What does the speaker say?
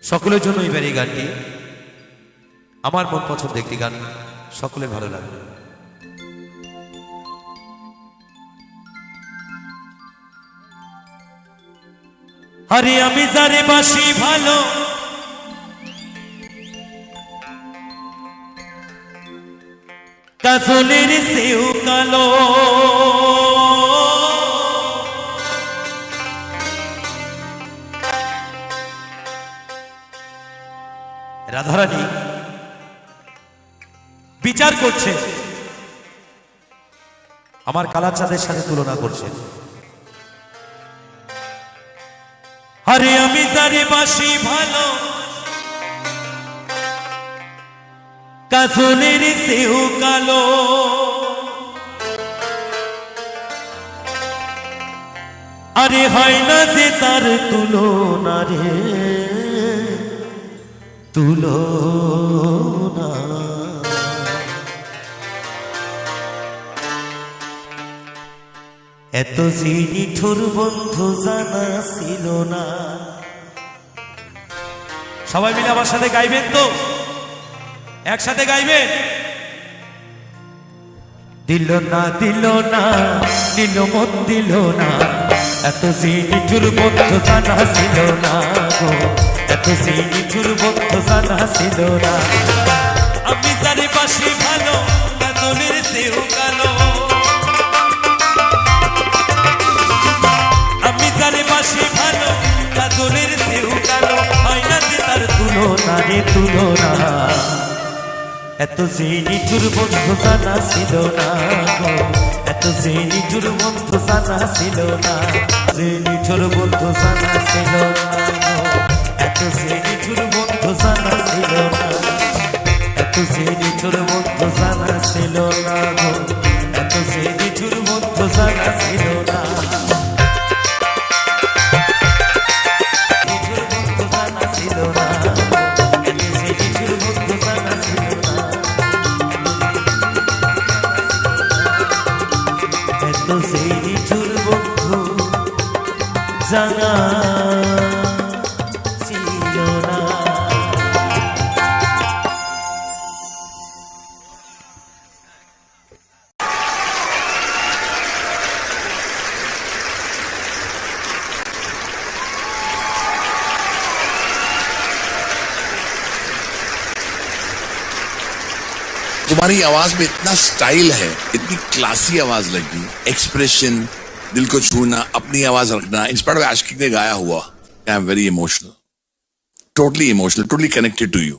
সকলের জন্য এবার এই গানটি আমার মন পছন্দ একটি গান, সকলের ভালো লাগবে। আরে আমি যারে বাসি ভালো, কাজলের সেও কালো, রাধারানী বিচার করছে, আমার কালা চাঁদের সাথে তুলনা করছে। আরে আমি যারে বাসি ভালো, কাজলের সেও কালো, আরে হয় না যে তার তুলনা রে, তুলনা। এত যে নিঠুর বন্ধু জানা ছিল না। সবাই মিলে আমার সাথে গাইবেন তো, একসাথে গাইবেন। দিল না দিল না, দিল মন দিল না, এত যে নিঠুর বন্ধু জানা ছিল না গো, এত যে নিঠুর বন্ধু জানা ছিল না। আমি যারে বাসি ভালো, কাজলের সেও কালো, আমি যারে বাসি ভালো, কাজলের সেও কালো, হয় না যে তার তুলনা রে, তুলনা। এত যে নিঠুর বন্ধু জানা ছিল না গো, এত যে নিঠুর বন্ধু জানা ছিল না, যে নিঠুর বন্ধু জানা ছিল না গো, এত যে নিঠুর বন্ধু জানা ছিল না, এত যে নিঠুর বন্ধু জানা ছিল না গো, এত যে নিঠুর বন্ধু জানা ছিল না। নিঠুর বন্ধু জানা ছিল না, এত যে নিঠুর বন্ধু জানা ছিল না, এত যে নিঠুর বন্ধু জানা ছিল না। तुम्हारी आवाज में इतना स्टाइल है, इतनी क्लासी आवाज लगी, एक्सप्रेशन, दिल को छूना, अपनी आवाज रखना, इंस्पायर्ड बाय आशिक ने गाया हुआ। I am very emotional, totally connected to you.